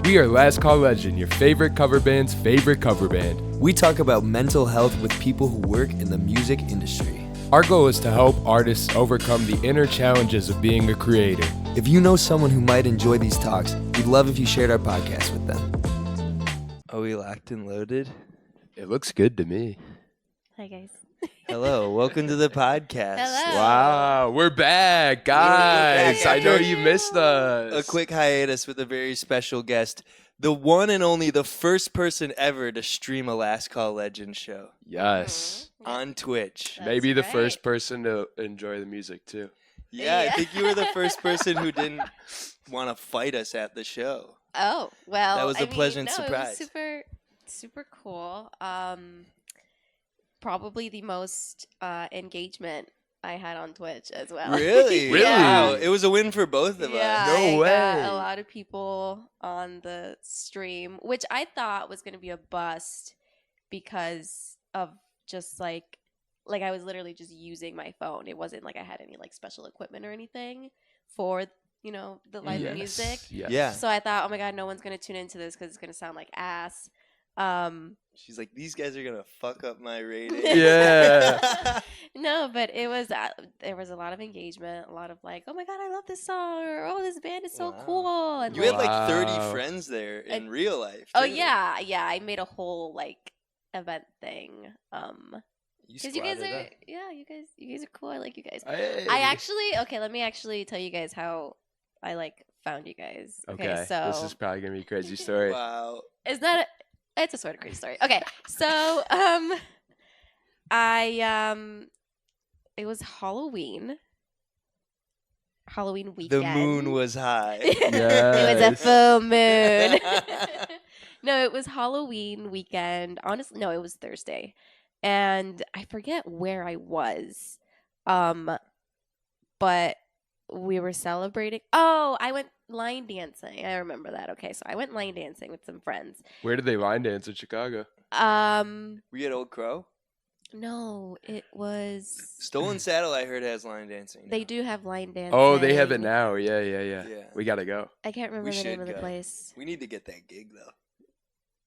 We are Last Call Legend, your favorite cover band's favorite cover band. We talk about mental health with people who work in the music industry. Our goal is to help artists overcome the inner challenges of being a creator. If you know someone who might enjoy these talks, we'd love if you shared our podcast with them. Are we locked and loaded? It looks good to me. Hi, guys. Hello, welcome to the podcast. Hello. Wow, we're back, guys. Yeah. I know you missed us. A quick hiatus with a very special guest. The one and only, the first person ever to stream a Last Call Legend show Yes. on Twitch. That's Maybe the right. first person to enjoy the music, too. Yeah, I Yeah. think you were the first person who didn't want to fight us at the show. Oh, well. That was a I mean, pleasant no, surprise. It was super cool. Probably the most engagement I had on Twitch as well. Really? Really? Wow, it was a win for both of Yeah, us. No I way. got a lot of people on the stream, which I thought was going to be a bust because of just like I was literally just using my phone. It wasn't like I had any like special equipment or anything for, the live Yes. music. Yes. Yeah. So I thought, oh my God, no one's going to tune into this because it's going to sound like ass. She's like, these guys are going to fuck up my rating. Yeah. No, but there was a lot of engagement, a lot of like, oh my God, I love this song, or oh, this band is so Wow. cool. And You had like Wow. 30 friends there in real life. oh too. yeah, I made a whole like event thing. Because you guys squatted are, up. you guys are cool. I like you guys. Hey. Let me actually tell you guys how I like found you guys. Okay, so this is probably going to be a crazy story. Wow. it's a sort of crazy story. Okay, so it was Halloween weekend. The moon was high. It was a Yes. full moon. No, it was Halloween weekend. Honestly, no, it was Thursday. And I forget where I was. But we were celebrating. Oh, I went line dancing. I remember that. Okay, so I went line dancing with some friends. Where did they line dance in Chicago? We had Old Crow. No, it was Stolen Saddle, I heard, has line dancing. they now. do have line dancing. Oh, they have it now. Yeah. Yeah. We got to go. I can't remember We the name should of the go. place. We need to get that gig, though.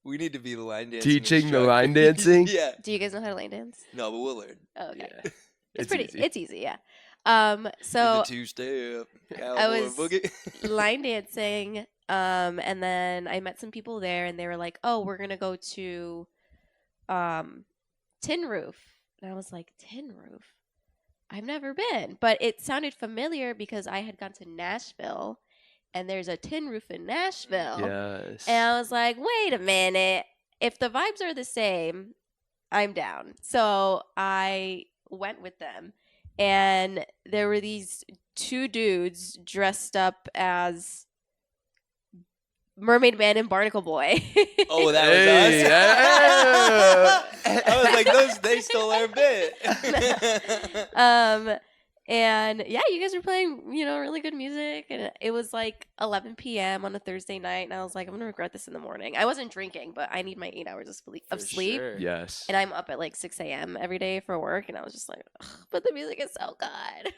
We need to be the line dancing Teaching the instructor. line dancing? Yeah. Do you guys know how to line dance? No, but we'll learn. Oh, okay. Yeah. It's pretty easy. it's easy, yeah. So the two-step I cowboy was boogie. line dancing, and then I met some people there, and they were like, "Oh, we're gonna go to Tin Roof," and I was like, "Tin Roof? I've never been," but it sounded familiar because I had gone to Nashville, and there's a Tin Roof in Nashville, Yes. and I was like, "Wait a minute! If the vibes are the same, I'm down." So I went with them. And there were these two dudes dressed up as Mermaid Man and Barnacle Boy. Oh, that Hey, was us. yeah. I was like, they stole our bit. And yeah, you guys were playing, really good music. And it was like 11 p.m. on a Thursday night. And I was like, I'm going to regret this in the morning. I wasn't drinking, but I need my 8 hours of sleep. For sure. Yes. And I'm up at like 6 a.m. every day for work. And I was just like, ugh, but the music is so good.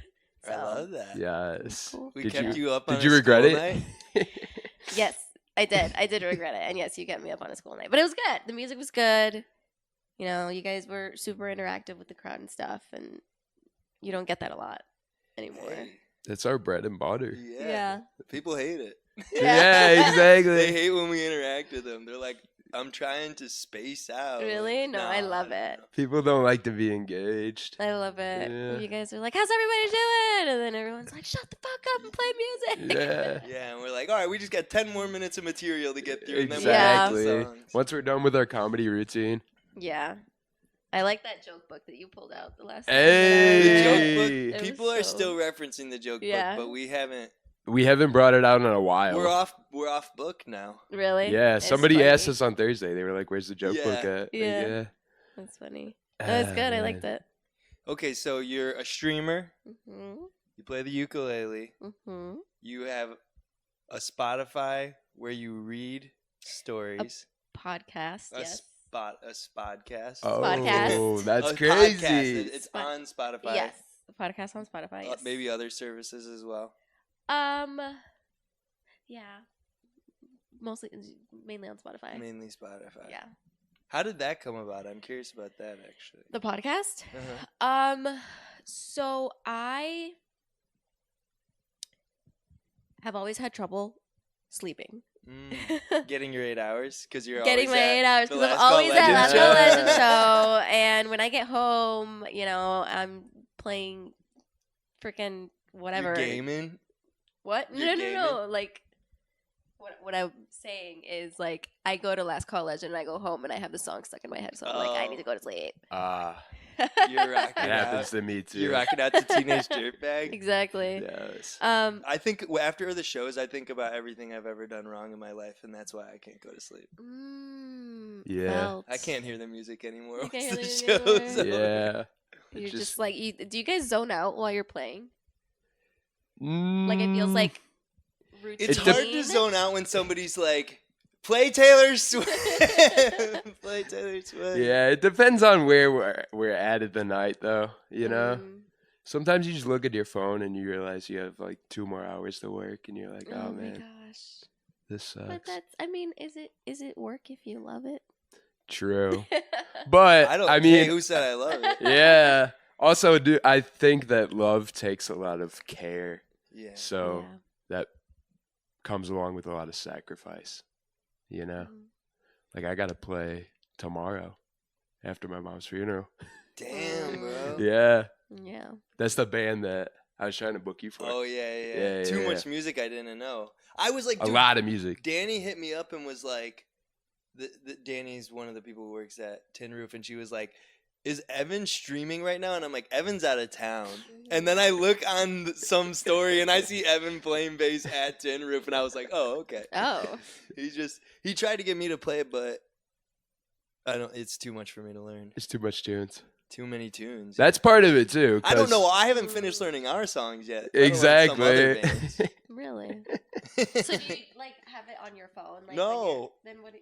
I love that. Yes. Cool. We Did kept you- you up on Did a you regret school it? night? Yes, I did. I did regret it. And yes, you kept me up on a school night. But it was good. The music was good. You guys were super interactive with the crowd and stuff. And you don't get that a lot anymore. Hey, That's our bread and butter. yeah. People hate it. Yeah, exactly. They hate when we interact with them. They're like, I'm trying to space out. Really? No, I love it. People don't like to be engaged. I love it. Yeah. You guys are like, how's everybody doing? And then everyone's like, shut the fuck up and play music. Yeah. Yeah, and we're like, all right, we just got 10 more minutes of material to get through. And then Exactly. we'll do songs. Once we're done with our comedy routine. Yeah. I like that joke book that you pulled out the last Hey. The time. joke Hey. book, It was people are so- still referencing the joke Yeah. book, but we haven't. We haven't brought it out in a while. We're off book now. Really? Yeah, It's somebody funny. asked us on Thursday. They were like, "Where's the joke Yeah. book at?" Yeah. Yeah. That's funny. That was good. I man. liked it. Okay, so you're a streamer. Mm-hmm. You play the ukulele. Mm-hmm. You have a Spotify where you read stories. Podcast. A Yes. A spodcast. Oh, Podcast. that's A crazy. podcast. It's Spot- on Spotify. Yes. The podcast on Spotify. Yes. Maybe other services as well. Yeah. mainly on Spotify. Mainly Spotify. Yeah. How did that come about? I'm curious about that actually. The podcast? Uh-huh. So I have always had trouble sleeping. Getting your 8 hours because you're Getting always my at 8 hours the because I'm Last Call always at Last Legend Call show. Legend show. And when I get home, I'm playing freaking whatever. You're gaming. What? You're No. Like, what I'm saying is, like, I go to Last Call Legend and I go home and I have the song stuck in my head. So I'm like, I need to go to sleep. You're rocking That happens out. to me too. You're rocking out to Teenage Dirtbag. Exactly. Yes. I I think after the shows, I think about everything I've ever done wrong in my life, and that's why I can't go to sleep. Yeah. I can't hear the music anymore You once can't the hear the show's music over. Yeah. You're It just like, do you guys zone out while you're playing? Mm, Like, it feels like routine. It's hard to zone out when somebody's like, "Play Taylor Swift." Play Taylor Swift. Yeah, it depends on where we're at the night, though. You know, sometimes you just look at your phone and you realize you have like 2 more hours to work, and you're like, "Oh, my man, gosh. this sucks." But is it work if you love it? True, but I don't. I Hey, mean, who said I love it? yeah. Also, I think that love takes a lot of care, Yeah. so that comes along with a lot of sacrifice. You know, like I gotta play tomorrow after my mom's funeral. Damn, bro. Yeah, Yeah. that's the band that I was trying to book you for. Oh yeah. Yeah, Too yeah. much music I didn't know. I was like, A dude, lot of music. Danny hit me up and was like, Danny's one of the people who works at Tin Roof, and she was like, "Is Evan streaming right now?" And I'm like, "Evan's out of town." And then I look on some story and I see Evan playing bass at Tin Roof, and I was like, "Oh, okay." Oh. He tried to get me to play it, but I don't. It's too much for me to learn. It's too much tunes. Too many tunes. That's part of it too. I don't 'cause- know. I haven't finished learning our songs yet. let alone some other Exactly. bands. Really? So do you like have it on your phone? Like, No. Then what?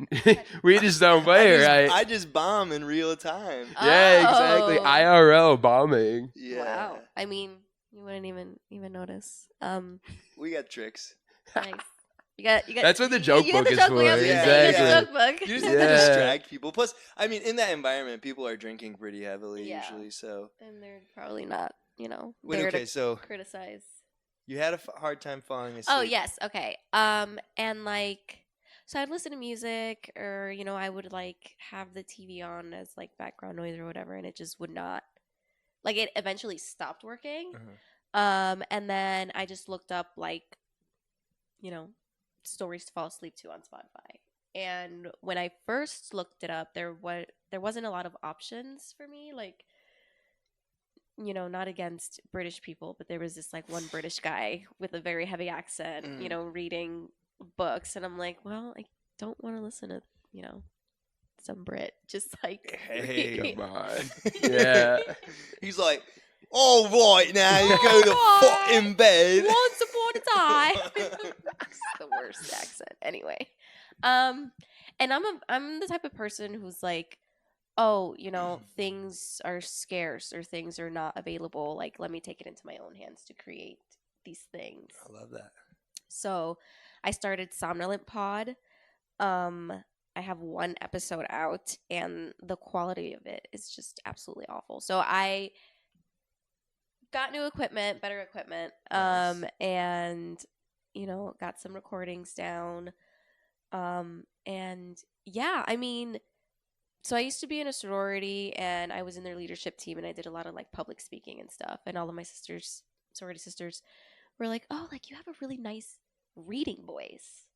We just don't play it right. I just bomb in real time. Yeah, exactly. Oh. IRL bombing. Yeah. Wow. I mean, you wouldn't even notice. We got tricks. Nice. You got. That's what the joke you got book the is joke for. book. I was gonna say, Exactly. you got the joke book. You just have to Yeah. distract people. Plus, I mean, in that environment, people are drinking pretty heavily Yeah. usually. So, And they're probably not, wait, there okay. to So criticize. you had a hard time falling asleep. Oh yes, okay. And like, so I'd listen to music, or I would like have the TV on as like background noise or whatever, and it just would not. Like, it eventually stopped working. And then I just looked up like, stories to fall asleep to on Spotify. And when I first looked it up, there wasn't a lot of options for me, like. Not against British people, but there was this like one British guy with a very heavy accent, reading books. And I'm like, well, I don't want to listen to, some Brit just like. Hey, Come on. Yeah. He's like, all right, now you go to fucking bed. Once upon a time. It's the worst accent. Anyway. And I'm the type of person who's like, oh, things are scarce or things are not available. Like, let me take it into my own hands to create these things. I love that. So I started Somnolent Pod. I have 1 episode out, and the quality of it is just absolutely awful. So I got new equipment, better equipment, Nice. and, got some recordings down. And yeah, I mean, so I used to be in a sorority, and I was in their leadership team, and I did a lot of like public speaking and stuff. And all of my sorority sisters, were like, "Oh, like you have a really nice reading voice."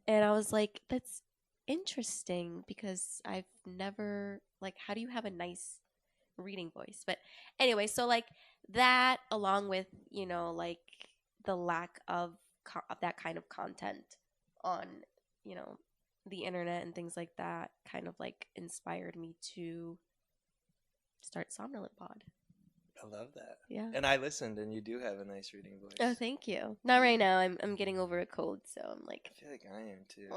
And I was like, "That's interesting because I've never like. How do you have a nice reading voice?" But anyway, so like that, along with like the lack of that kind of content on the internet and things like that, kind of like inspired me to start Somnolent Pod. I love that. Yeah. And I listened, and you do have a nice reading voice. Oh, thank you. Not right now. I'm getting over a cold, so I'm like. I feel like I am too.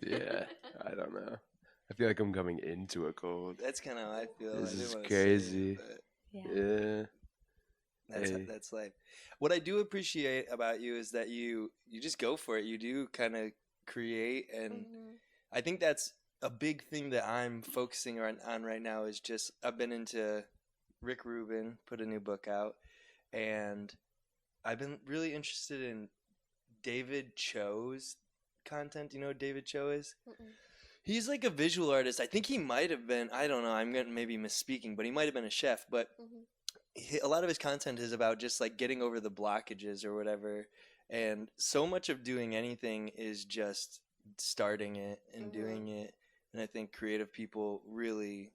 Yeah. I don't know. I feel like I'm coming into a cold. That's kind of how I feel. This I didn't is wanna say crazy. it, but Yeah. Yeah. that's life. What I do appreciate about you is that you just go for it. You do kind of create. And I think that's a big thing that I'm focusing on right now is just I've been into Rick Rubin, put a new book out, and I've been really interested in David Cho's content. You know what David Cho is? He's like a visual artist. I think he might have been, I don't know, I'm gonna maybe misspeaking, but he might have been a chef. But a lot of his content is about just like getting over the blockages or whatever. And so much of doing anything is just starting it and doing it. And I think creative people really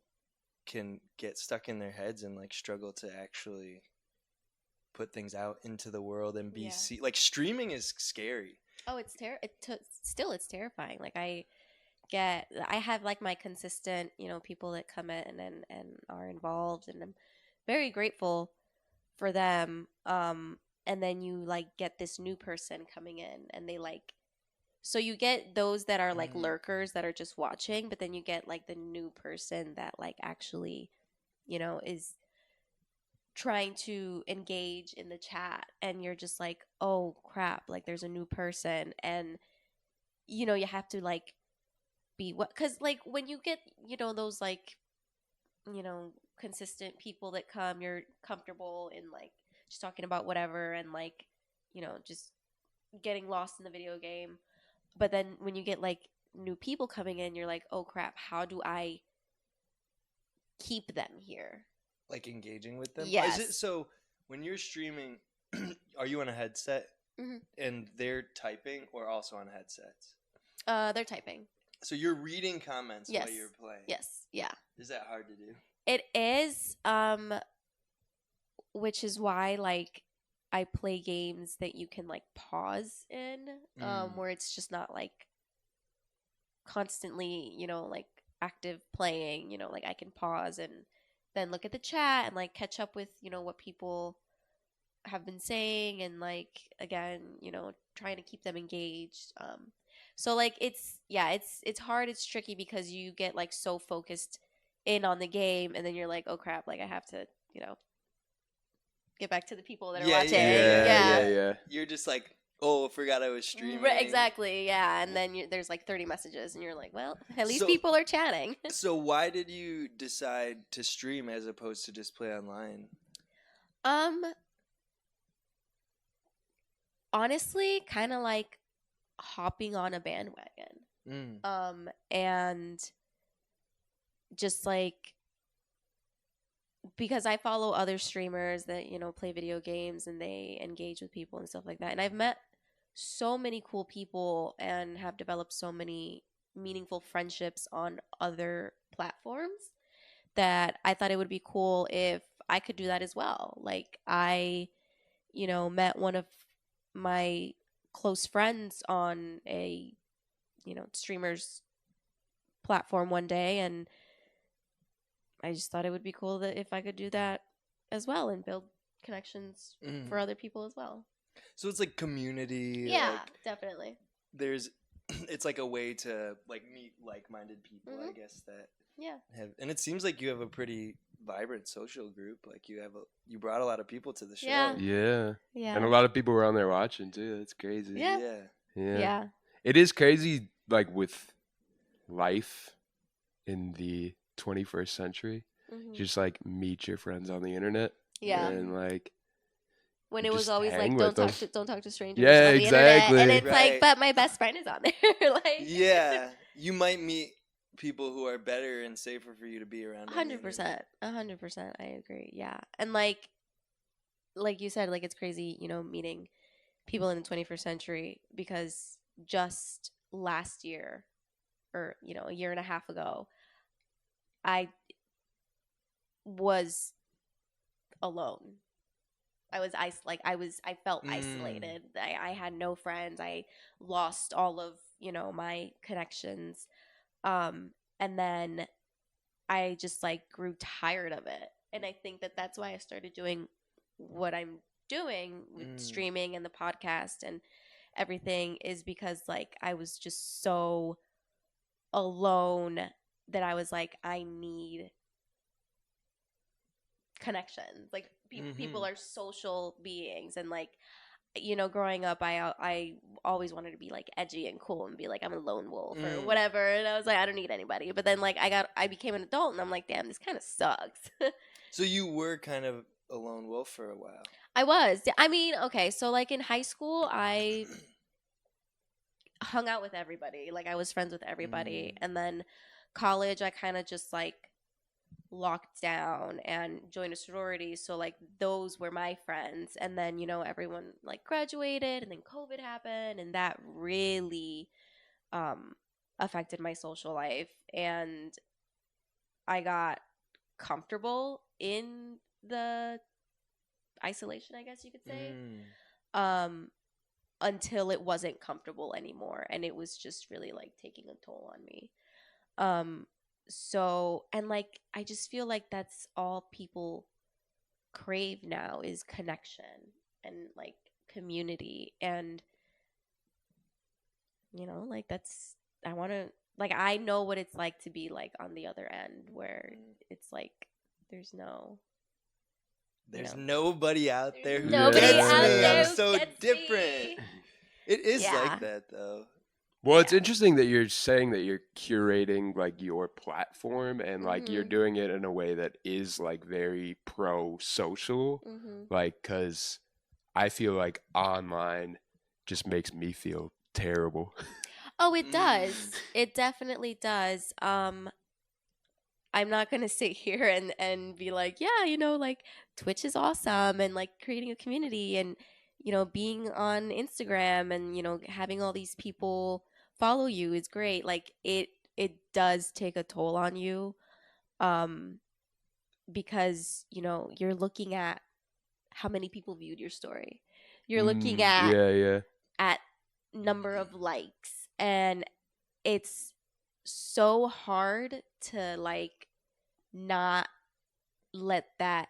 can get stuck in their heads and like struggle to actually put things out into the world and be like streaming is scary. Oh, it's still it's terrifying. Like I have like my consistent, people that come in and are involved, and I'm very grateful for them. And then you like get this new person coming in, and they like, so you get those that are like lurkers that are just watching, but then you get like the new person that like actually, is trying to engage in the chat, and you're just like, oh crap, like there's a new person. And you have to like be what, because like when you get those like consistent people that come, you're comfortable in like just talking about whatever and like just getting lost in the video game. But then when you get like new people coming in, you're like, oh crap, how do I keep them here? Like engaging with them? Yes. Is it so when you're streaming, are you on a headset and they're typing, or also on headsets? They're typing. So you're reading comments Yes. while you're playing? Yes. Yeah. Is that hard to do? It is, which is why like I play games that you can like pause in, where it's just not like constantly, like active playing, like I can pause and then look at the chat and like catch up with, what people have been saying, and like again, trying to keep them engaged. So like it's hard, it's tricky because you get like so focused in on the game, and then you're like, oh crap, like I have to, get back to the people that are watching. Yeah. You're just like, oh, I forgot I was streaming. Right, exactly, yeah. And then there's like 30 messages, and you're like, well, at least people are chatting. So why did you decide to stream as opposed to just play online? Honestly, kind of like hopping on a bandwagon. And just like, because I follow other streamers that, play video games and they engage with people and stuff like that. And I've met so many cool people and have developed so many meaningful friendships on other platforms that I thought it would be cool if I could do that as well. Like I, met one of my close friends on a, streamer's platform one day, and I just thought it would be cool that if I could do that as well and build connections for other people as well. So it's like community. Yeah, like, definitely. It's like a way to like meet like-minded people, I guess, that have, and it seems like you have a pretty vibrant social group. Like you brought a lot of people to the show. Yeah. And a lot of people were on there watching too. It's crazy. Yeah. It is crazy, like with life in the 21st century. Just like meet your friends on the internet. Yeah. And like when it was always like don't talk to strangers on the internet. And it's like, but my best friend is on there. Like yeah. You might meet people who are better and safer for you to be around. 100%. 100%. I agree. Yeah. And like you said, like it's crazy, meeting people in the 21st century, because just last year or, a year and a half ago, I was alone. I felt isolated. I had no friends. I lost all of, my connections. And then I just like grew tired of it. And I think that that's why I started doing what I'm doing with streaming and the podcast and everything, is because like I was just so alone that I was like, I need connections. Like people are social beings, and like you know, growing up, I always wanted to be like edgy and cool and be like, I'm a lone wolf or Mm. whatever. And I was like, I don't need anybody. But then like I became an adult and I'm like, damn, this kind of sucks. So you were kind of a lone wolf for a while. I was. I mean, okay, so like in high school, I hung out with everybody. Like I was friends with everybody. And then college, I kind of just like locked down and joined a sorority, so like those were my friends. And then, you know, everyone like graduated and then COVID happened and that really affected my social life, and I got comfortable in the isolation, I guess you could say. um until it wasn't comfortable anymore and it was just really like taking a toll on me. So, and like I just feel like that's all people crave now is connection and like community. And you know, like that's, I want to, like I know what it's like to be like on the other end where it's like there's no, There's know. nobody out there who nobody gets out me. there I'm who so gets different. me. It is Yeah. like that though. Well, it's Yeah. interesting that you're saying that you're curating like your platform and like you're Mhm. doing it in a way that is like very pro-social. Mhm. Like, because I feel like online just makes me feel terrible. Oh, it does. It definitely does. I'm not gonna sit here and be like, yeah, you know, like Twitch is awesome and like creating a community and, you know, being on Instagram and, you know, having all these people follow you is great. Like it does take a toll on you. Because, you know, you're looking at how many people viewed your story. You're looking at Yeah. number of likes, and it's so hard to like not let that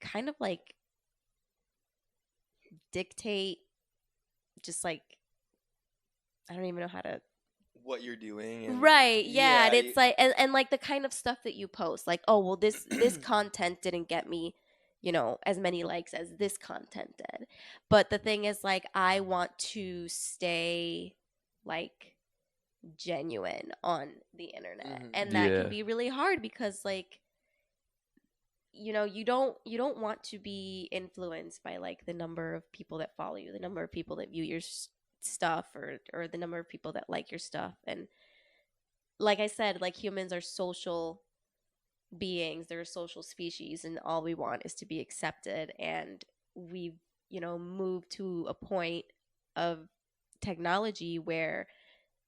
kind of like dictate just like, I don't even know how to, What you're doing. And right, yeah. And yeah, it's like and like the kind of stuff that you post, like, oh well, this content didn't get me, you know, as many likes as this content did. But the thing is, like, I want to stay like genuine on the internet. And that can Yeah. be really hard because like, you know, you don't want to be influenced by like the number of people that follow you, the number of people that view your stuff, or the number of people that like your stuff. And like I said, like humans are social beings, they're a social species, and all we want is to be accepted. And we've, you know, moved to a point of technology where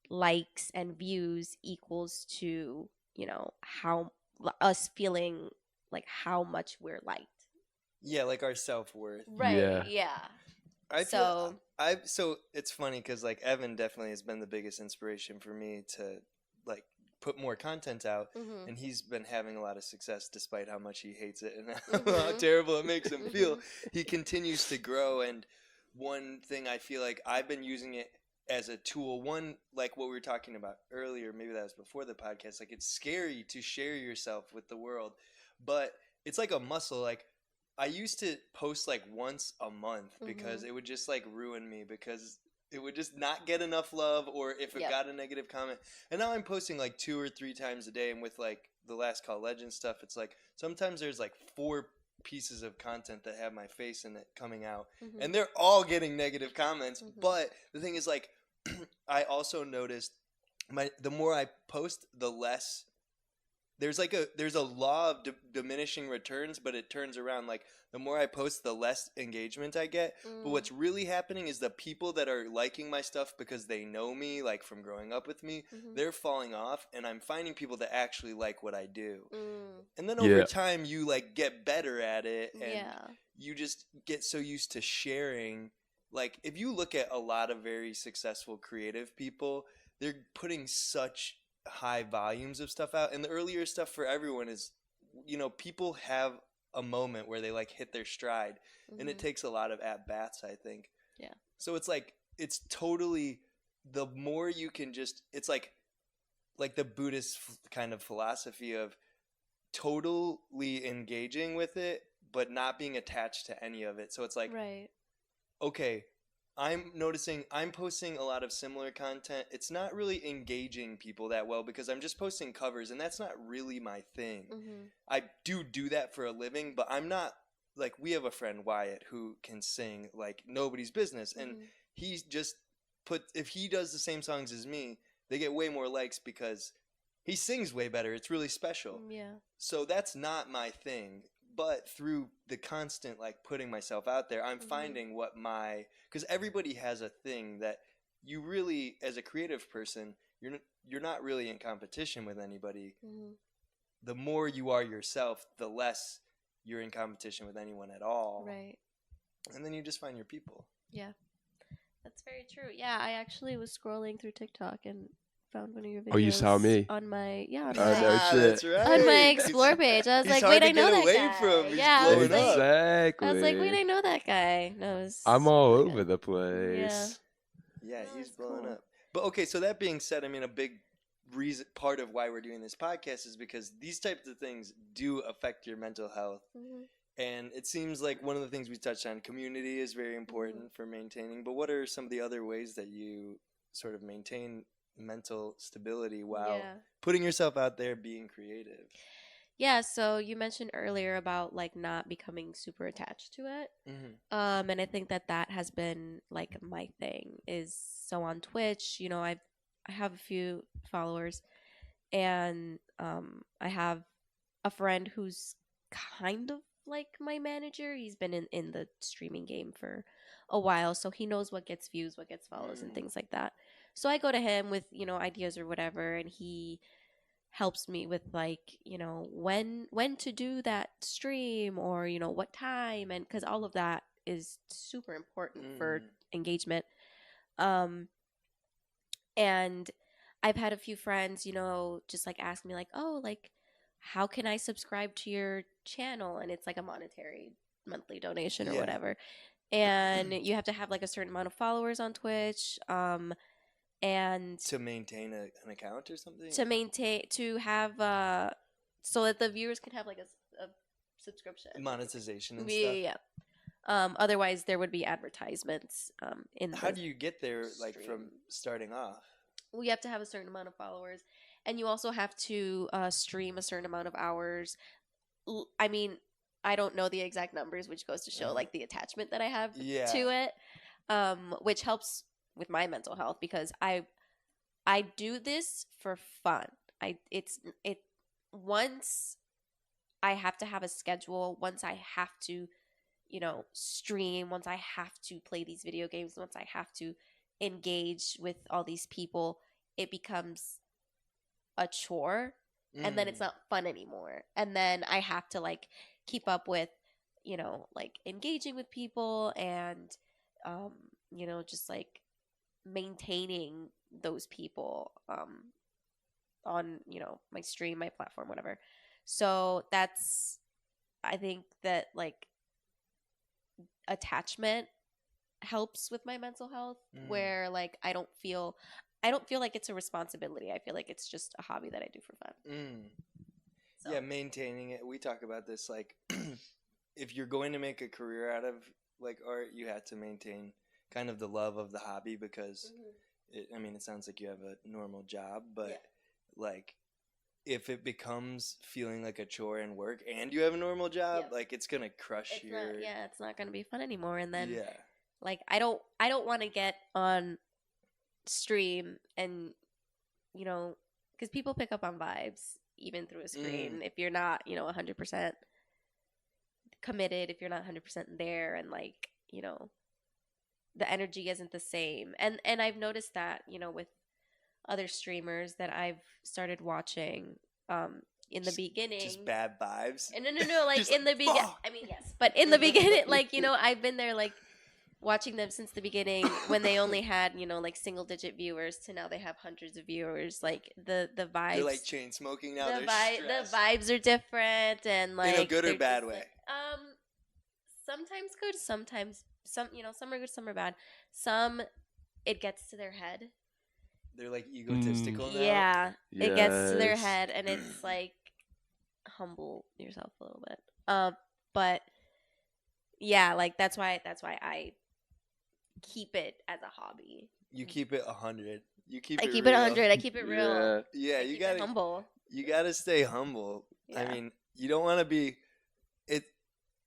likes and views equals to, you know, how us feeling like how much we're liked. Yeah, like our self-worth. Right. Yeah. So it's funny because like Evan definitely has been the biggest inspiration for me to like put more content out, and he's been having a lot of success despite how much he hates it and how terrible it makes him feel. He continues to grow, and one thing I feel like I've been using it as a tool. One, like what we were talking about earlier, maybe that was before the podcast, like it's scary to share yourself with the world, but it's like a muscle. Like I used to post like once a month because it would just like ruin me because it would just not get enough love, or if it got a negative comment. And now I'm posting like 2 or 3 times a day, and with like the Last Call Legends stuff, it's like sometimes there's like 4 pieces of content that have my face in it coming out, and they're all getting negative comments. But the thing is, like, I also noticed the more I post, the less there's a law of diminishing returns, but it turns around. Like the more I post, the less engagement I get. But what's really happening is the people that are liking my stuff because they know me, like from growing up with me, they're falling off, and I'm finding people that actually like what I do. And then over time, you like get better at it, and you just get so used to sharing. Like if you look at a lot of very successful creative people, they're putting such high volumes of stuff out, and the earlier stuff for everyone is, you know, people have a moment where they like hit their stride, and it takes a lot of at bats, I think. So it's like it's totally, the more you can just, it's like the Buddhist kind of philosophy of totally engaging with it, but not being attached to any of it. So it's like, Right. okay, I'm noticing I'm posting a lot of similar content. It's not really engaging people that well because I'm just posting covers, and that's not really my thing. Mm-hmm. I do that for a living, but I'm not like, we have a friend Wyatt who can sing like nobody's business, and he's just if he does the same songs as me, they get way more likes because he sings way better. It's really special. Yeah. So that's not my thing. But through the constant like putting myself out there, I'm finding what because everybody has a thing that you really, as a creative person, you're not really in competition with anybody. The more you are yourself, the less you're in competition with anyone at all. Right. And then you just find your people. Yeah. That's very true. Yeah, I actually was scrolling through TikTok and found one of your videos. Oh, you saw me? On my no shit. That's right. On my explore page. I was He's like, hard wait, to I know get that away guy. from. He's Yeah, I blowing was like, up. Exactly. I was like, wait, I know that guy. No, it was I'm all really over good. the place. Yeah, No, he's it's blowing cool. up. But okay, so that being said, I mean, a big part of why we're doing this podcast is because these types of things do affect your mental health. And it seems like one of the things we touched on, community, is very important for maintaining. But what are some of the other ways that you sort of maintain mental stability while putting yourself out there, being creative? Yeah, so you mentioned earlier about like not becoming super attached to it. And I think that has been like my thing is, so on Twitch, you know, I have a few followers, and I have a friend who's kind of like my manager. He's been in the streaming game for a while, so he knows what gets views, what gets follows, and things like that. So I go to him with, you know, ideas or whatever, and he helps me with like, you know, when to do that stream, or, you know, what time, and because all of that is super important for engagement. And I've had a few friends, you know, just like ask me like, oh, like, how can I subscribe to your channel? And it's like a monetary monthly donation or whatever. And you have to have like a certain amount of followers on Twitch. And to maintain an account or something? To have, so that the viewers can have like a subscription. Monetization and yeah, stuff? Yeah. Otherwise, there would be advertisements in How do you get there, like, from starting off? Well, you have to have a certain amount of followers, and you also have to stream a certain amount of hours. I mean, I don't know the exact numbers, which goes to show like the attachment that I have to it, which helps with my mental health, because I do this for fun. Once I have to have a schedule, once I have to, you know, stream, once I have to play these video games, once I have to engage with all these people, it becomes a chore, and then it's not fun anymore. And then I have to like keep up with, you know, like engaging with people, and you know, just like maintaining those people on, you know, my stream, my platform, whatever. So that's, I think that like attachment helps with my mental health, where like I don't feel like it's a responsibility. I feel like it's just a hobby that I do for fun. So. Yeah, maintaining it. We talk about this, like, if you're going to make a career out of like art, you have to maintain kind of the love of the hobby, because it sounds like you have a normal job, but like, if it becomes feeling like a chore and work and you have a normal job, like, it's gonna crush it's not gonna be fun anymore. And then like I don't want to get on stream and, you know, because people pick up on vibes even through a screen. If you're not, you know, 100% committed, if you're not 100% there, and like, you know, the energy isn't the same. And I've noticed that, you know, with other streamers that I've started watching in the beginning. Just bad vibes? No, like in the beginning. I mean, yes. But in the beginning, like, you know, I've been there like watching them since the beginning, when they only had, you know, like single digit viewers, to now they have hundreds of viewers. Like the vibes. They're like chain smoking now. The vibes are different, and like, in a good or bad way? Sometimes good, sometimes some are good, some are bad. Some, it gets to their head. They're like egotistical now. Yeah, it gets to their head, and it's like, humble yourself a little bit. But yeah, like that's why I keep it as a hobby. You keep it 100. You keep I it keep real. it 100. I keep it real. Yeah, I you keep gotta it humble. you gotta stay humble. I Yeah. mean, you don't want to be it.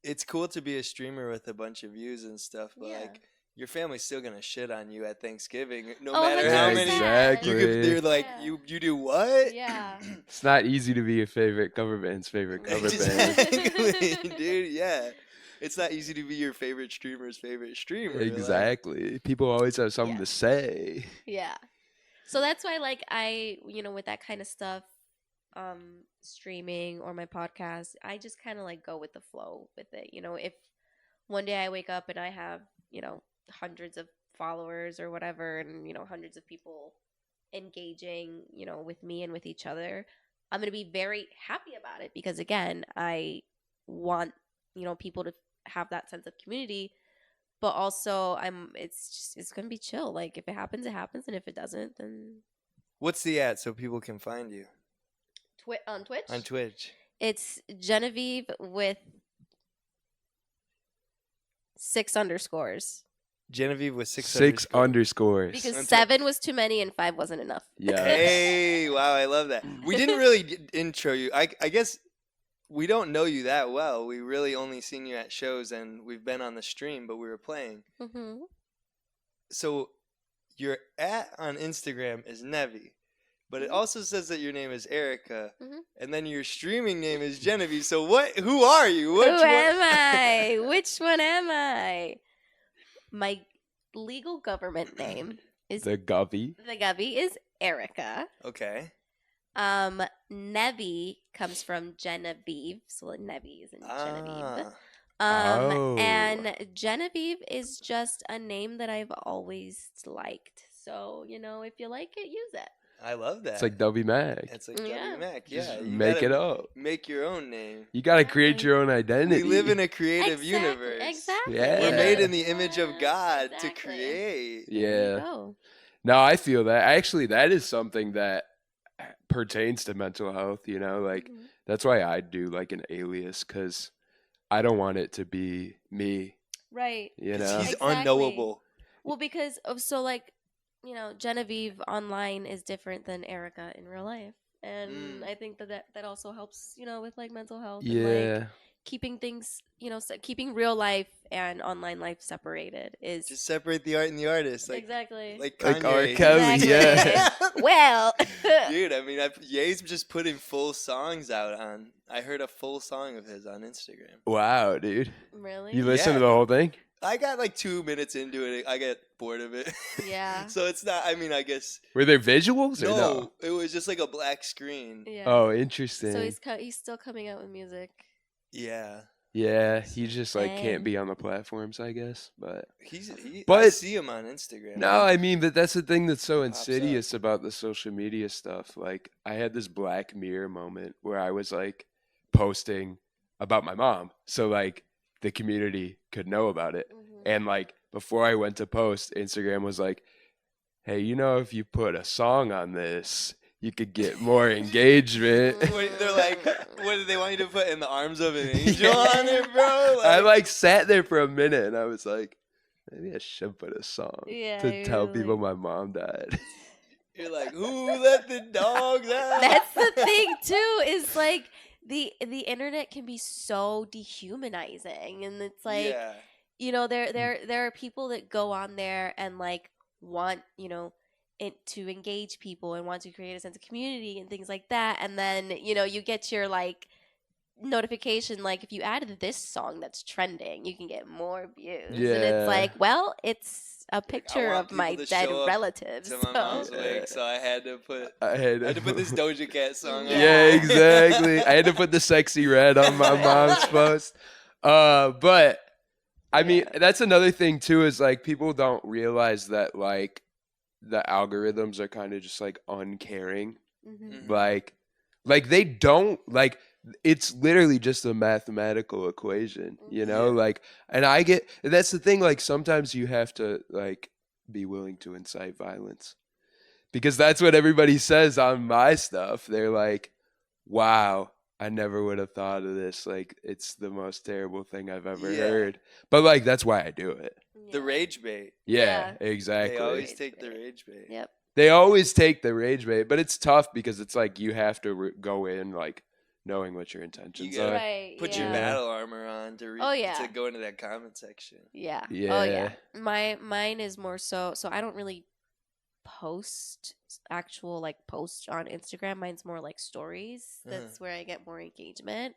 It's cool to be a streamer with a bunch of views and stuff, but Yeah. like your family's still gonna shit on you at Thanksgiving, no Oh, matter how many. 100%. You could, they're like, Yeah. you do what? Yeah. It's not easy to be your favorite cover band's favorite cover band. Exactly, dude. Yeah, it's not easy to be your favorite streamer's favorite streamer. like- Exactly. People always have something Yeah. to say. Yeah. So that's why, like, with that kind of stuff, streaming or my podcast, I just kind of like go with the flow with it. If one day I wake up and I have, hundreds of followers or whatever, and, hundreds of people engaging, with me and with each other, I'm going to be very happy about it because, again, I want, people to have that sense of community. But also, it's gonna be chill. Like if it happens, it happens, and if it doesn't, then What's the at so people can find you on Twitch. on Twitch? It's Genevieve with 6 underscores Genevieve with six underscores. because On 7 was too many and 5 wasn't enough. Yeah. Hey, wow, I love that. We didn't really intro you. I guess we don't know you that well. We really only seen you at shows and we've been on the stream, but we were playing. Mm-hmm. So your at on Instagram is Nevi, but it Mhm. also says that your name is Erika, Mhm. and then your streaming name is Genevieve. So what? Who are you? Who am I? Which one am I? My legal government name is The Govy. the Gubby is Erika. Okay. Nevi comes from Genevieve, so like Nevi is in Genevieve. Ah, And Genevieve is just a name that I've always liked. So, if you like it, use it. I love that. It's like W Mac. It's like Yeah. W Mac. Just Yeah, you make gotta it up. Make your own name. You got to create Exactly. your own identity. We live in a creative universe. Exactly. Yeah. We're Yeah. made in the image of God to Exactly. create. There you Yeah. go. No, I feel that. Actually, that is something that pertains to mental health, like Mhm. that's why I do like an alias cuz I don't want it to be me, Right. you 'Cause know. he's Exactly. unknowable. Well, because of Genevieve online is different than Erica in real life. And I think that also helps, with like mental health and like Yeah. keeping things, keeping real life and online life separated is Just separate the art and the artist. Like exactly. Like Like R. Kanye. Kelly, yeah. Well, Dude, I mean, Ye's just putting full songs out on. I heard a full song of his on Instagram. Wow, dude. really? You listen to Yeah. the whole thing? I got like 2 minutes into it. I get bored of it. Yeah. So it's not. I mean, I guess Were there visuals or no? no. It was just like a black screen. Yeah. Oh, interesting. So he's still coming out with music. Yeah. Yeah, he just like can't Dang. be on the platforms, I guess. But I I see him on Instagram. no, I mean, but that's the thing that's so Pops up. insidious about the social media stuff. Like, I had this Black Mirror moment where I was like posting about my mom, so like the community could know about it. Mhm. And like before I went to post, Instagram was like, "Hey, if you put a song on this, you could get more engagement." They're like, what do they want you to put in the arms of an angel Yeah. on it, bro? I like sat there for a minute and I was like, maybe I should put a song Yeah, to tell you're people like- my mom died. You're like, who let the dogs out? That's the thing too. Is like the internet can be so dehumanizing, and it's like yeah. there are people that go on there and like want it to engage people and want to create a sense of community and things like that, and then you get your like notification like if you added this song that's trending you can get more views, and Yeah. it's like, well, it's a picture want of my people to dead show up relatives, To my so- mom's wake, so I had to put I had to put this Doja Cat song on. Yeah, exactly. I had to put the sexy red on my mom's post. But I mean, that's another thing too, is like people don't realize that like the algorithms are kind of just like uncaring. Mhm. Like they don't like, it's literally just a mathematical equation, Yeah. like, and that's the thing, like sometimes you have to like be willing to incite violence because that's what everybody says on my stuff. They're like, wow, I never would have thought of this. Like, it's the most terrible thing I've ever Yeah. heard. But like, that's why I do it. The rage bait. Yeah, Yeah. exactly. They always Rage take the bait. rage bait. Yep. They always take the rage bait, but it's tough because it's like you have to go in like knowing what your intentions gotta are. Right. Put yeah. your battle armor on to Oh, yeah. to go into that comment section. Yeah. Oh Yeah. yeah. Mine is more so I don't really post actual like posts on Instagram. Mine's more like stories. That's where I get more engagement.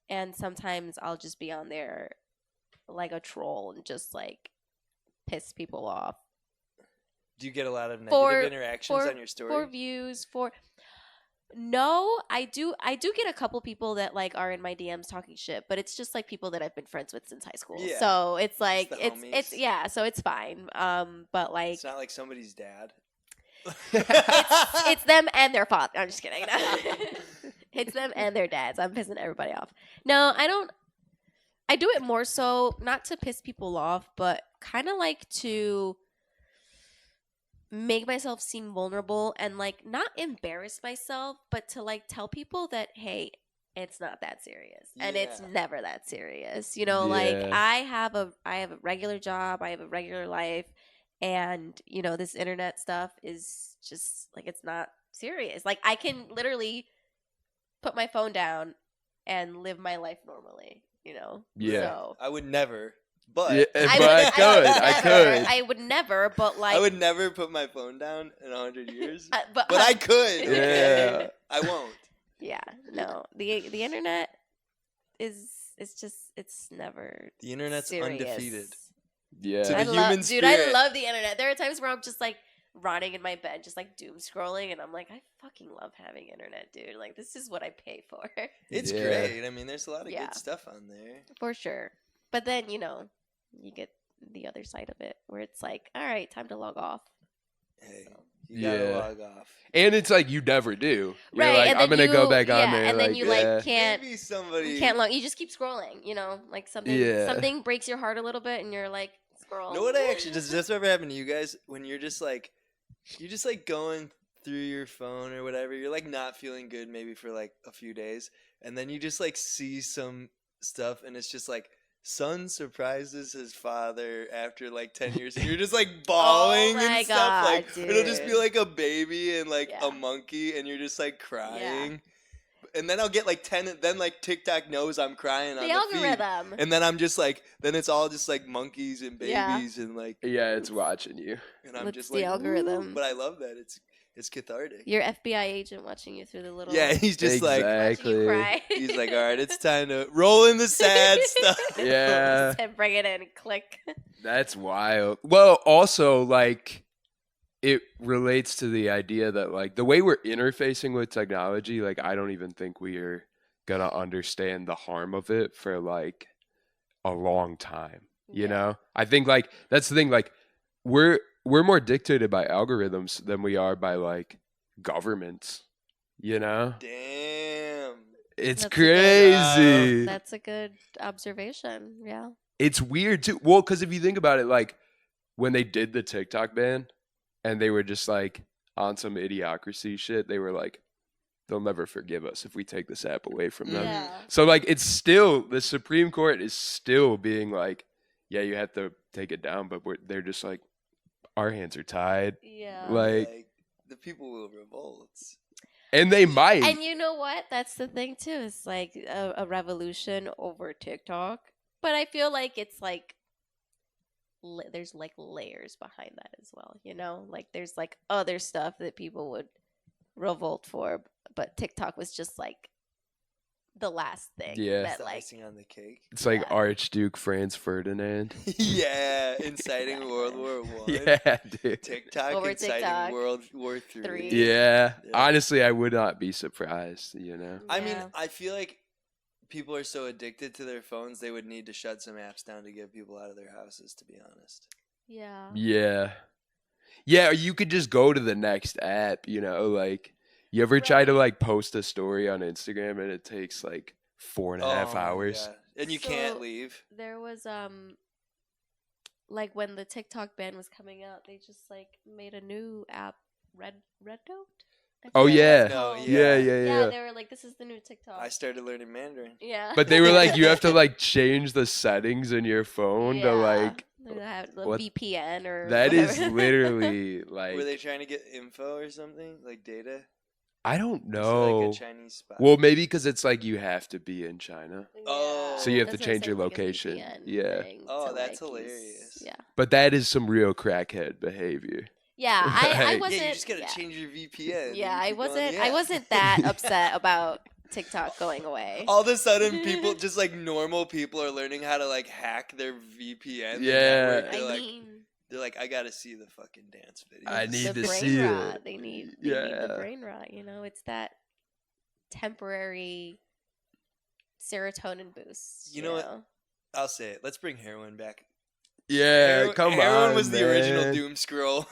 And sometimes I'll just be on there like a troll and just like piss people off. Do you get a lot of negative For- interactions on your story? For views, no, I do get a couple people that like are in my DMs talking shit, but it's just like people that I've been friends with since high school. Yeah. So it's like the it's homies. yeah, so it's fine. But like It's not like somebody's dad. it's them and their father. I'm just kidding. It's them and their dads. I'm pissing everybody off. No, I don't. I do it more so not to piss people off, but kind of like to make myself seem vulnerable and like not embarrass myself, but to like tell people that hey, it's not that serious and it's Yeah. never that serious. You know, like Yeah. I have a regular job, I have a regular life, and you know this internet stuff is just like it's not serious. Like I can literally put my phone down and live my life normally. You know, Yeah. So I would never. But Yeah, but I could. I would never, but like I would never put my phone down in 100 years. but But I could. Yeah. Okay? I won't. yeah, no. The internet is it's never The internet's serious. undefeated. Yeah. To the I human love, dude. spirit. I love the internet. There are times where I'm just like rotting in my bed, just like doom scrolling, and I'm like, I fucking love having internet, dude. Like this is what I pay for, It's Yeah. great. I mean, there's a lot of Yeah. good stuff on there. for sure. But then you know, you get the other side of it where it's like, all right, time to log off. Hey, you gotta Yeah. log off. And it's like you never do. You're Right, like, and I'm then gonna go you- back on yeah, there. and then you, like, yeah. can't Maybe somebody. you can't log. You just keep scrolling. You know, like something Yeah. something breaks your heart a little bit, and you're like, scroll. Know what I actually does this ever happen to you guys when you're just like going through your phone or whatever, you're like not feeling good maybe for like a few days, and then you just like see some stuff and it's just like son surprises his father after like 10 years and you're just like bawling my and stuff. God, Like it'll just be dude. like a baby and like Yeah. a monkey and you're just like crying. And then I'll get like 10 and then like TikTok knows I'm crying on The the feed. algorithm. And then I'm just like, then it's all just like monkeys and Yeah. babies and like, Yeah, it's watching you. and I'm It's just the like, algorithm. "Woo." But I love that. It's cathartic. Your FBI agent watching you through the little. Yeah, he's just like, watching you Exactly. cry. he's like, all right, it's time to roll in the sad stuff. Yeah. Just bring it in, click. That's wild. Well, also like it relates to the idea that like the way we're interfacing with technology, like I don't even think we are gonna understand the harm of it for like a long time. You Yeah. know? I think like that's the thing, like we're more dictated by algorithms than we are by like governments. You know? Damn. It's That's a good- crazy. That's a good observation. Yeah. It's weird too. Well, because if you think about it, like when they did the TikTok ban and they were just like on some idiocracy shit, they were like, they'll never forgive us if we take this app away from them. Yeah. So like it's still the Supreme Court is still being like, yeah, you have to take it down, but they're just like, our hands are tied. Yeah. Like, the people will revolt. and they might. And you know what? That's the thing too. It's like a revolution over TikTok. But I feel like it's like there's like layers behind that as well. You know, like there's like other stuff that people would revolt for, but TikTok was just like the last thing. Yeah. That The like icing on the cake. It's like Yeah. Archduke Franz Ferdinand. Yeah, inciting World War One. Yeah, dude. TikTok Over inciting TikTok. World War Three. Three. Yeah. Yeah. Honestly, I would not be surprised, you know? I mean, Yeah. I feel like people are so addicted to their phones, they would need to shut some apps down to get people out of their houses, to be honest. yeah. Yeah. Yeah, or you could just go to the next app, you know, like you ever try to Right. like post a story on Instagram and it takes like 4.5 Oh, hours? yeah. And you can't So- leave. There was like when the TikTok ban was coming out, they just like made a new app, Red Note. I Oh, forget what yeah. it's No, called. Yeah, Yeah. yeah, yeah. They were like, this is the new TikTok. I started learning Mandarin. Yeah. But they were like, you have to like change the settings in your phone to like. They have the what- VPN or That is whatever. literally Were like. they trying to get info or something? Like data? I don't Was it like know. a Chinese spy? Well, maybe because it's like you have to be in China. Oh. So you have to That's what I'm change your saying, like a location. VPN Yeah. thing Oh, to, that's like, use- hilarious. Yeah. But that is some real crackhead behavior. Yeah, I Right. wasn't. Yeah, you just gotta yeah. change your VPN. Yeah, and I keep going, wasn't. yeah. I wasn't that upset about TikTok going away. All of a sudden, people, just like normal people, are learning how to like hack their VPN. the Yeah. network. I They're like, mean, they're like, I gotta see the fucking dance video. I need the to brain see rot. it. They need Yeah. the brain rot. It's that temporary serotonin boost. You know what? I'll say it. Let's bring heroin back. Yeah, come on. Heroin was the original man. doom scroll.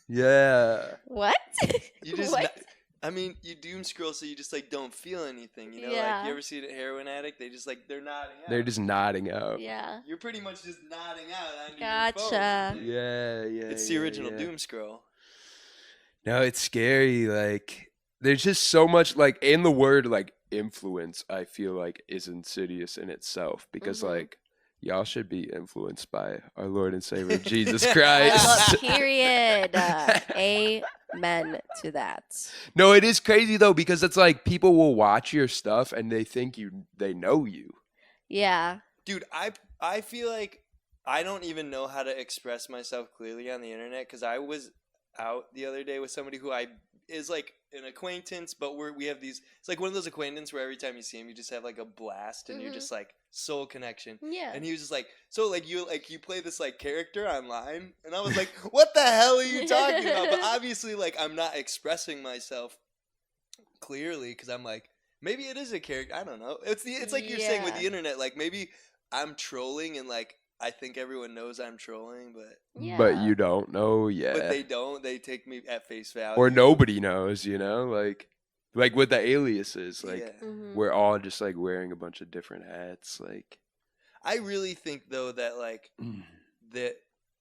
Yeah. What? You just, What? I mean, you doom scroll so you just like don't feel anything. You know, like Yeah. you ever see a heroin addict? They just like they're nodding out. They're just nodding out. Yeah. You're pretty much just nodding out on Gotcha. your phone. Yeah, yeah. It's the yeah, original yeah. doom scroll. No, it's scary. Like, there's just so much, like, in the word, like, influence, I feel like is insidious in itself because, Mhm. like, y'all should be influenced by our Lord and Savior Jesus Well, Christ. period. Amen to that. No, it is crazy though because it's like people will watch your stuff and they think they know you. Yeah. Dude, I feel like I don't even know how to express myself clearly on the internet because I was out the other day with somebody who is like an acquaintance, but we have these. It's like one of those acquaintances where every time you see him, you just have like a blast and you're Mhm. just like soul connection. Yeah. And he was just like, so like you play this like character online, and I was like, what the hell are you talking about? But obviously, like I'm not expressing myself clearly because I'm like, maybe it is a character. I don't know. It's like you're saying with the Yeah. internet, like maybe I'm trolling and like I think everyone knows I'm trolling, but But Yeah. you don't know yet. but they don't. They take me at face value. Or nobody knows, like with the aliases, like Yeah. Mhm. we're all just like wearing a bunch of different hats, like I really think though that like that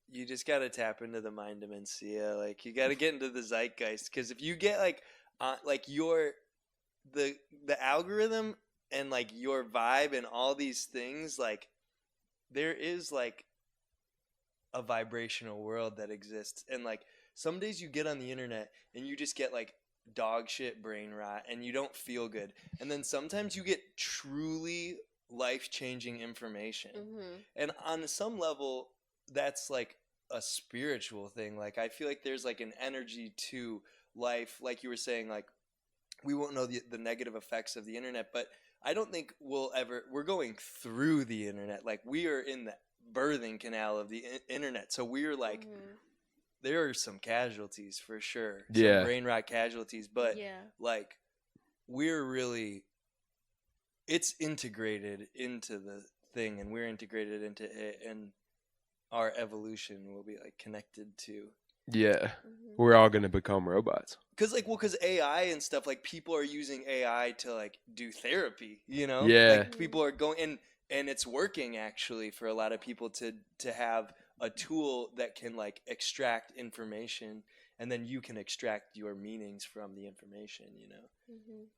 you just gotta tap into the mind dementia. Like you gotta get into the zeitgeist because if you get like the algorithm and like your vibe and all these things, like there is like a vibrational world that exists, and like some days you get on the internet and you just get like dog shit brain rot and you don't feel good, and then sometimes you get truly life-changing information. Mhm. And on some level that's like a spiritual thing. Like I feel like there's like an energy to life, like you were saying, like we won't know the negative effects of the internet, but I don't think we're going through the internet. Like we are in the birthing canal of the internet, so we're like Mhm. there are some casualties for sure, Yeah. some brain rot casualties, but Yeah. like we're really, it's integrated into the thing and we're integrated into it, and our evolution will be like connected to, yeah, Mhm. we're all gonna become robots. because AI and stuff, like people are using AI to like do therapy, Yeah. like people are going and it's working actually for a lot of people to have a tool that can like extract information, and then you can extract your meanings from the information. Mhm.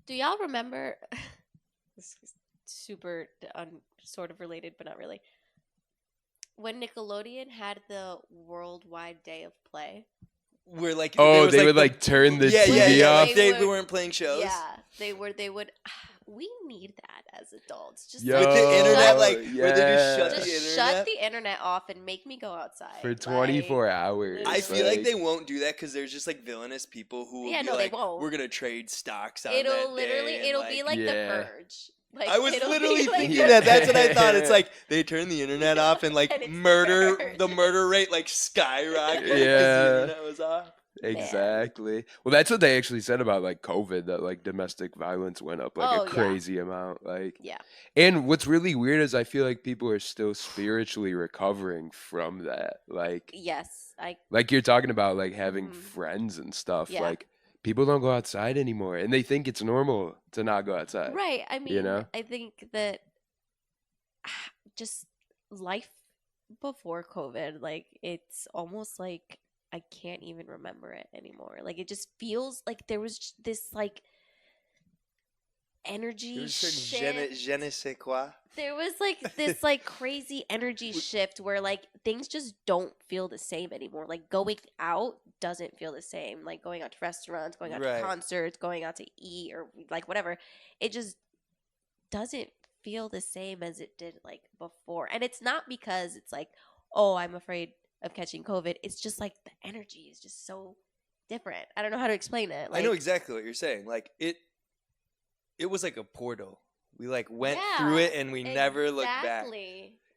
Do y'all remember? This is super sort of related, but not really. When Nickelodeon had the Worldwide Day of Play. Where like Oh, there was, they would the- like turn the yeah, TV yeah, off. like, They we would- weren't playing shows. Yeah, they would. We need that as adults. Just Yo, With the internet, like where they just shut yeah. the just internet. shut the internet off and make me go outside For like, 24 hours. I It's feel like they won't do that because there's just like villainous people who will Yeah, be no, they like, won't. "We're gonna trade stocks on It'll that literally, day," and, it'll be like Yeah. the purge. Like, I was it'll be literally like thinking the that. That's what I Purge. thought. It's like they turn the internet off and like And it's murder purge. the murder rate like skyrockets because Yeah. the internet was off. Exactly. Well, that's what they actually said about like COVID, that like domestic violence went up like Oh, a yeah. crazy amount. Like, Yeah. and what's really weird is I feel like people are still spiritually recovering from that. Yes, Like you're talking about like having Mhm. friends and stuff. Yeah. Like people don't go outside anymore, and they think it's normal to not go outside. right. I mean, know? I think that just life before COVID, like it's almost like I can't even remember it anymore. Like it just feels like there was this like energy There was certain shift. je ne sais quoi. There was like this like crazy energy shift where like things just don't feel the same anymore. Like going out doesn't feel the same. Like going out to restaurants, going out Right. to concerts, going out to eat or like whatever. It just doesn't feel the same as it did like before. And it's not because it's like, oh, I'm afraid of catching COVID. It's just like the energy is just so different. I don't know how to explain it. Like, I know exactly what you're saying. Like it was like a portal. We like went through it and we never looked back.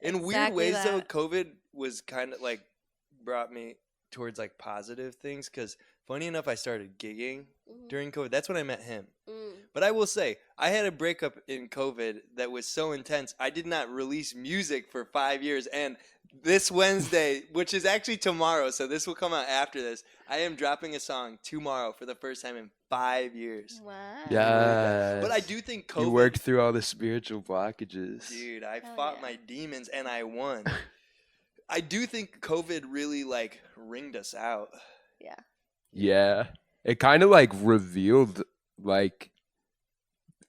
In weird ways though, COVID was kind of like brought me towards like positive things because funny enough, I started gigging during COVID. That's when I met him. But I will say, I had a breakup in COVID that was so intense. I did not release music for 5 years. And this Wednesday, which is actually tomorrow, so this will come out after this, I am dropping a song tomorrow for the first time in 5 years. Wow. Yeah. But I do think COVID... You worked through all the spiritual blockages. Dude, I fought my demons and I won. I do think COVID really, like, ringed us out. Yeah. Yeah. It kind of, like, revealed, like,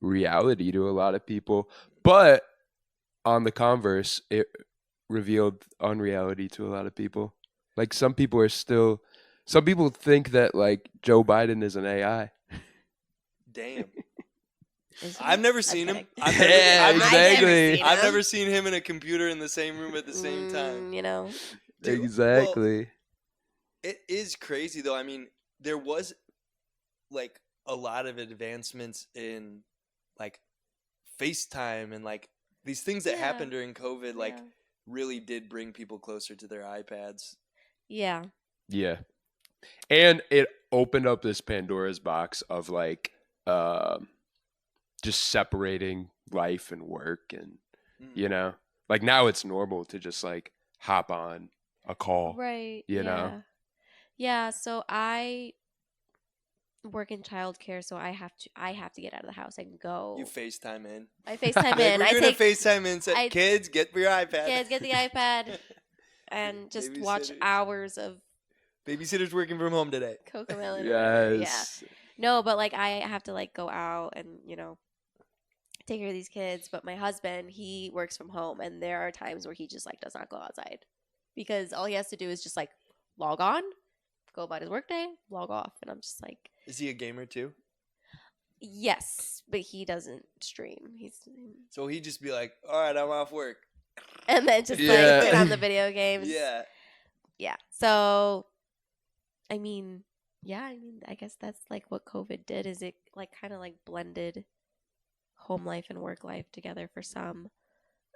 reality to a lot of people. But on the converse, it revealed unreality to a lot of people. Like, some people think that, like, Joe Biden is an AI. Damn. I've never seen him. I've never seen him in a computer in the same room at the same time. You know. Dude, exactly. Well, it is crazy though. I mean, there was like a lot of advancements in like FaceTime and like these things that happened during COVID like really did bring people closer to their iPads. Yeah. Yeah. And it opened up this Pandora's box of like just separating life and work and you know, like now it's normal to just like hop on a call. Right. You know? Yeah, so I work in childcare, so I have to get out of the house and go. You FaceTime in. I FaceTime in. We're gonna FaceTime in. Say, kids, get your iPad. Kids, get the iPad, and just watch hours of. Babysitter's working from home today. CoComelon. Yes. Yeah. No, but like I have to like go out and take care of these kids. But my husband, he works from home, and there are times where he just like does not go outside because all he has to do is just like log on, go about his workday, log off, and I'm just like. Is he a gamer too? Yes, but he doesn't stream. So he'd just be like, "All right, I'm off work," and then just like get on the video games. Yeah. So, I mean, I guess that's like what COVID did. Is it like kind of like blended home life and work life together for some,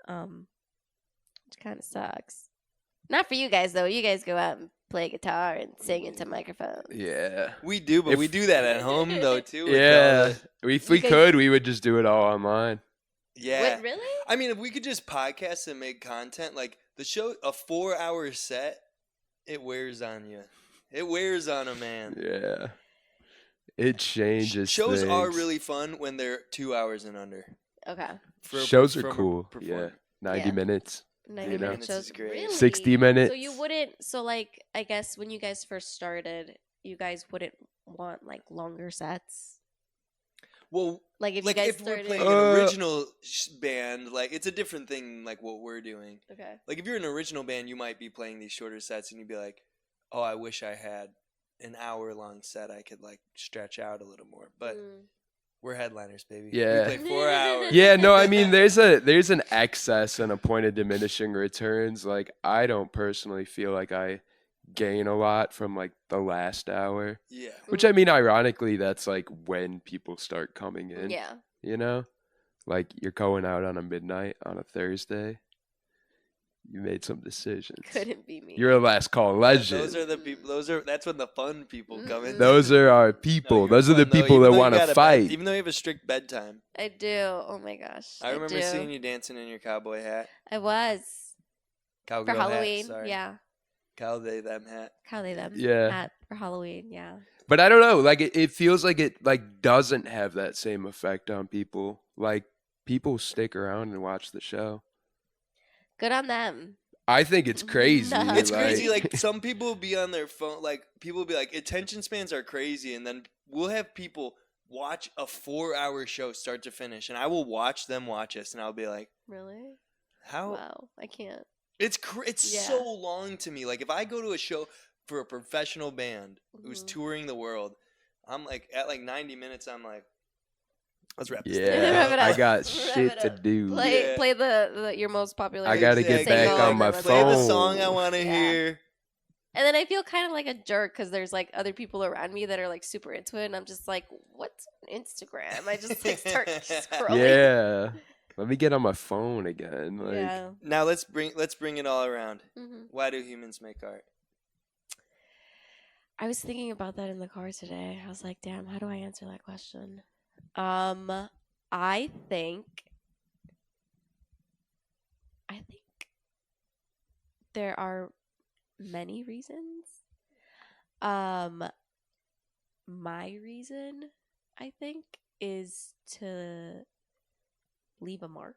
which kind of sucks. Not for you guys though. You guys go out and play guitar and sing into microphones. Yeah. We do, but we do that at home though too. Yeah. If we could, we would just do it all online. Yeah. Wait, really? I mean, if we could just podcast and make content, like the show, a 4-hour set, it wears on you. It wears on a man. Yeah. It changes. Shows things. are really fun when they're 2 hours and under. Okay. Shows are cool. Yeah. 90 minutes. 90 minutes is great. Really? 60 minutes. So you wouldn't, like, I guess when you guys first started, you guys wouldn't want, like, longer sets? Well, like if like you guys if started... we're playing an original band, like, it's a different thing than, like, what we're doing. Okay. Like, if you're an original band, you might be playing these shorter sets, and you'd be like, oh, I wish I had an hour-long set I could, like, stretch out a little more. But... We're headliners, baby. Yeah. We play 4 hours. Yeah, no, I mean, there's an excess and a point of diminishing returns. Like, I don't personally feel like I gain a lot from, like, the last hour. Yeah. Which, I mean, ironically, that's, like, when people start coming in. Yeah. You know? Like, you're going out on a midnight on a Thursday. You made some decisions. Couldn't be me. You're a last call legend. Those are the people. That's when the fun people come in. Those are our people. Those are the people that want to fight. Even though you have a strict bedtime. I do. Oh my gosh. I remember seeing you dancing in your cowboy hat. I was. Cowgirl for Halloween. Hat, sorry. Yeah. Cow they them hat. Cow they them. Yeah. Hat for Halloween. Yeah. But I don't know. Like it feels like it like doesn't have that same effect on people. Like people stick around and watch the show. Good on them. I think it's crazy. Nuts. It's crazy. Like some people will be on their phone. Like people will be like, attention spans are crazy, and then we'll have people watch a 4-hour show start to finish, and I will watch them watch us, and I'll be like, Really? how? Wow, I can't. It's Yeah. so long to me. Like if I go to a show for a professional band who's Mhm. touring the world, I'm like at like 90 minutes. I'm like, let's wrap this thing Yeah, Wrap it I up. got Wrap shit it to up. do. Yeah. Play the your most popular. I gotta get Exactly. back on my Play the phone. song I want to Yeah. hear. And then I feel kind of like a jerk because there's like other people around me that are like super into it, and I'm just like, what's on Instagram? I just like start scrolling. Yeah. Let me get on my phone again. Like, Yeah. Now let's bring it all around. Mhm. Why do humans make art? I was thinking about that in the car today. I was like, damn, how do I answer that question? I think there are many reasons. My reason, I think, is to leave a mark,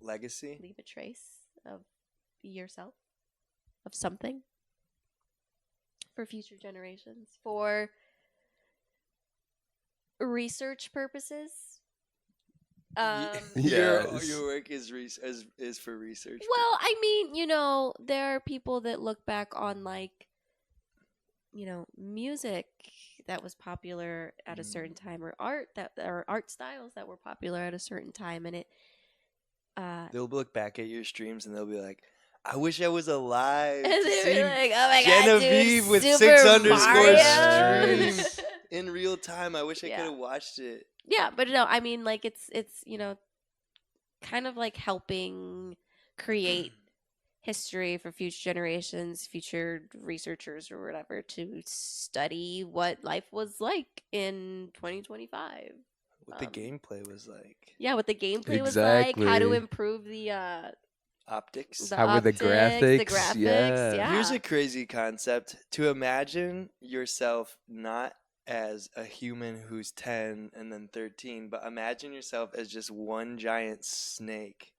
Legacy. leave a trace of yourself, of something for future generations, for research purposes. Yes. Your work is for research. Well, I mean, there are people that look back on like, music that was popular at a certain time, or art styles that were popular at a certain time, and it. They'll look back at your streams and they'll be like, "I wish I was alive And to they see were like, "Oh my god, Genevieve dude, with Super 6 underscores Mario." streams in real time. I wish I Yeah. could have watched it." Yeah, but no, I mean, like it's kind of like helping create history for future generations, future researchers or whatever to study what life was like in 2025. What the gameplay was like. Yeah, what the gameplay was like, how to Exactly. improve the Optics. How were the optics, the graphics? graphics. Yeah. Yeah. Here's a crazy concept. To imagine yourself not as a human who's 10 and then 13, but imagine yourself as just one giant snake.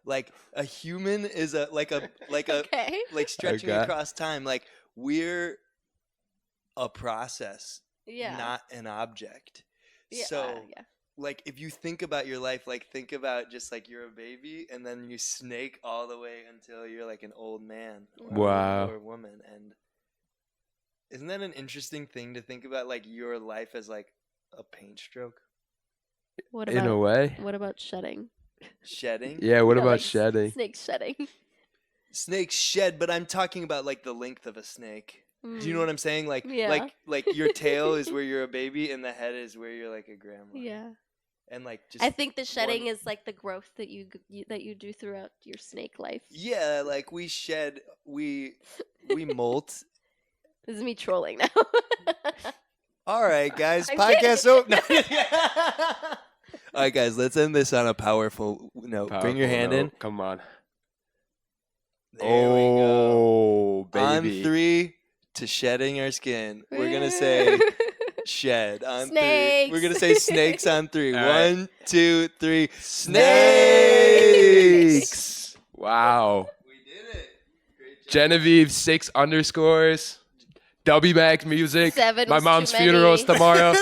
Like a human is Okay. like stretching Okay. across time. Like we're a process, Yeah. not an object. Yeah, So yeah. like if you think about your life, like think about just like you're a baby and then you snake all the way until you're like an old man Wow. or a woman. And isn't that an interesting thing to think about, like your life as like a paint stroke? What In a about way. what about shedding? Shedding? Yeah, what Yeah, about like shedding? Snake shedding. Snakes shed, but I'm talking about like the length of a snake. Do you know what I'm saying? Like Yeah. like your tail is where you're a baby and the head is where you're like a grandma. Yeah. And like just I think the shedding one- is like the growth that you do throughout your snake life. Yeah, like we shed, we molt. This is me trolling now. All right, guys, I'm podcast kidding. over. All right, guys, let's end this on a powerful note. Bring your Powerful hand note. Come on. in. There we go. Oh, baby. On 3 to shedding our skin. We're gonna say shed on 3. We're gonna say snakes on 3. All right. 1, 2, 3. Snakes. Wow. We did it. Great job. Genevieve 6 underscores. W Max music. 7 My was too mom's many. funeral's tomorrow.